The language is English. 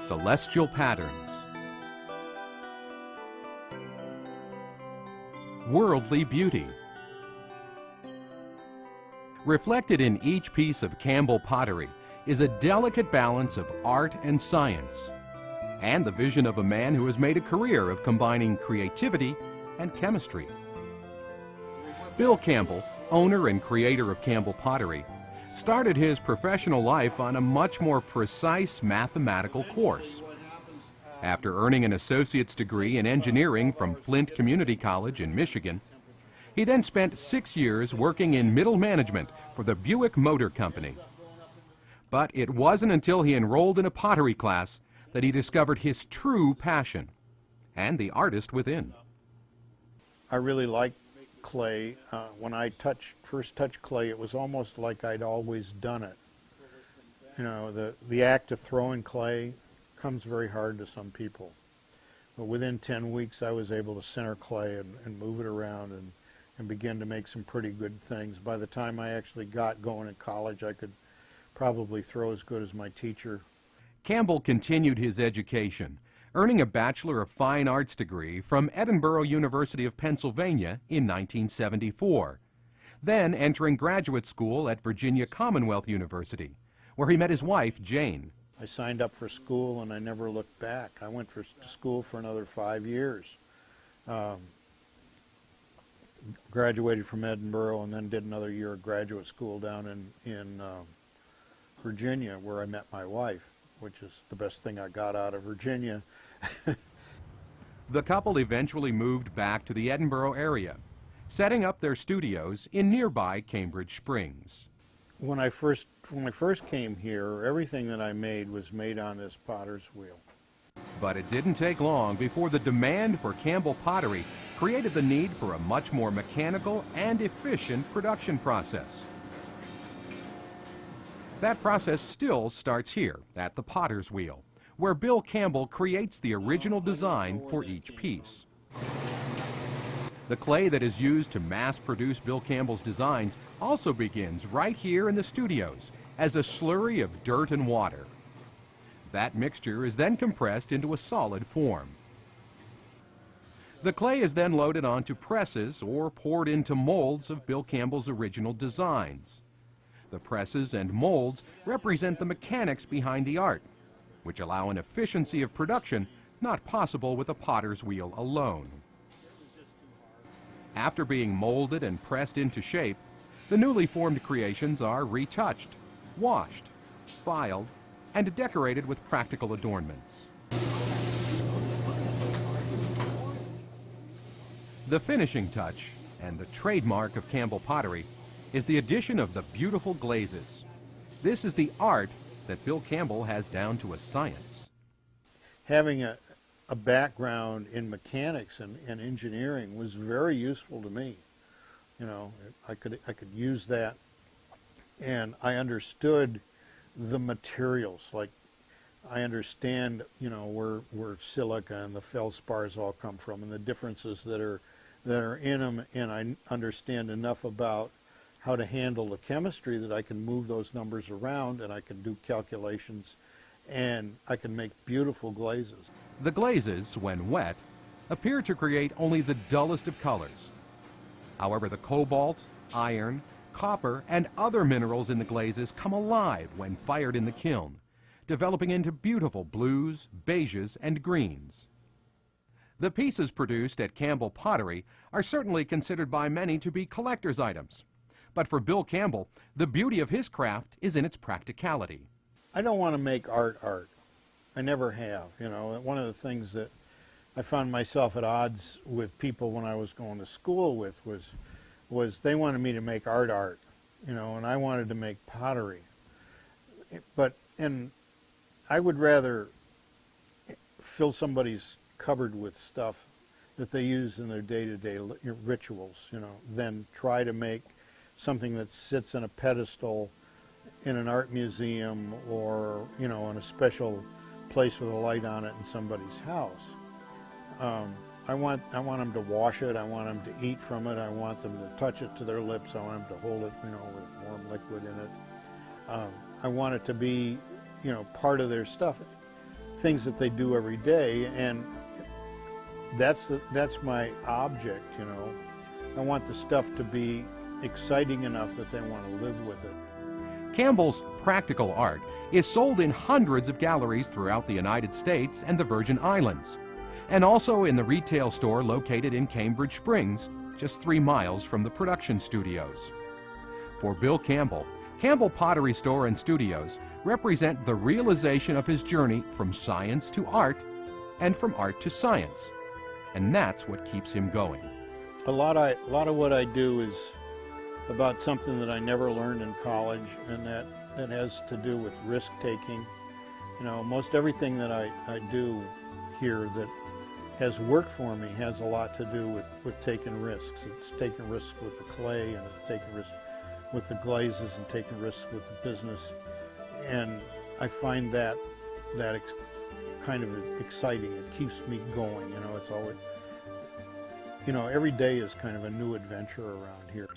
celestial patterns, worldly beauty. Reflected in each piece of Campbell pottery is a delicate balance of art and science, and the vision of a man who has made a career of combining creativity and chemistry. Bill Campbell, owner and creator of Campbell Pottery, started his professional life on a much more precise mathematical course. After earning an associate's degree in engineering from Flint Community College in Michigan, he then spent 6 years working in middle management for the Buick Motor Company. But it wasn't until he enrolled in a pottery class that he discovered his true passion and the artist within. I really liked clay. When I first touched clay, it was almost like I'd always done it. You know, the act of throwing clay comes very hard to some people. But within 10 weeks, I was able to center clay and move it around and begin to make some pretty good things. By the time I actually got going in college, I could probably throw as good as my teacher. Campbell continued his education, earning a Bachelor of Fine Arts degree from Edinburgh University of Pennsylvania in 1974, then entering graduate school at Virginia Commonwealth University, where he met his wife, Jane. I signed up for school and I never looked back. I went to school for another 5 years. Graduated from Edinburgh and then did another year of graduate school down in Virginia, where I met my wife, which is the best thing I got out of Virginia. The couple eventually moved back to the Edinburgh area, setting up their studios in nearby Cambridge Springs. When I first came here, everything that I made was made on this potter's wheel. But it didn't take long before the demand for Campbell pottery created the need for a much more mechanical and efficient production process. That process still starts here at the potter's wheel, where Bill Campbell creates the original design for each piece. The clay that is used to mass-produce Bill Campbell's designs also begins right here in the studios as a slurry of dirt and water. That mixture is then compressed into a solid form. The clay is then loaded onto presses or poured into molds of Bill Campbell's original designs. The presses and molds represent the mechanics behind the art, which allow an efficiency of production not possible with a potter's wheel alone. After being molded and pressed into shape, the newly formed creations are retouched, washed, filed, and decorated with practical adornments. The finishing touch, and the trademark of Campbell Pottery, is the addition of the beautiful glazes. This is the art that Bill Campbell has down to a science. Having a background in mechanics and engineering was very useful to me. You know, I could use that, and I understood the materials. Like, I understand, you know, where silica and the feldspars all come from, and the differences that are in them, and I understand enough about how to handle the chemistry that I can move those numbers around, and I can do calculations, and I can make beautiful glazes. The glazes, when wet, appear to create only the dullest of colors. However, the cobalt, iron, copper, and other minerals in the glazes come alive when fired in the kiln, developing into beautiful blues, beiges, and greens. The pieces produced at Campbell Pottery are certainly considered by many to be collector's items. But for Bill Campbell, the beauty of his craft is in its practicality. I don't want to make art. I never have. You know, one of the things that I found myself at odds with people when I was going to school with was they wanted me to make art, you know, and I wanted to make pottery. And I would rather fill somebody's cupboard with stuff that they use in their day-to-day rituals, you know, than try to make something that sits in a pedestal in an art museum or, you know, in a special place with a light on it in somebody's house. I want them to wash it. I want them to eat from it. I want them to touch it to their lips. I want them to hold it, you know, with warm liquid in it. I want it to be, you know, part of their stuff. things that they do every day, and that's my object, you know. I want the stuff to be exciting enough that they want to live with it. Campbell's practical art is sold in hundreds of galleries throughout the United States and the Virgin Islands, and also in the retail store located in Cambridge Springs, just 3 miles from the production studios. For Bill Campbell, Campbell Pottery Store and Studios represent the realization of his journey from science to art and from art to science. And that's what keeps him going. A lot of what I do is about something that I never learned in college, and that has to do with risk-taking. You know, most everything that I do here that has worked for me has a lot to do with taking risks. It's taking risks with the clay, and it's taking risks with the glazes, and taking risks with the business. And I find that kind of exciting. It keeps me going. You know, it's always, you know, every day is kind of a new adventure around here.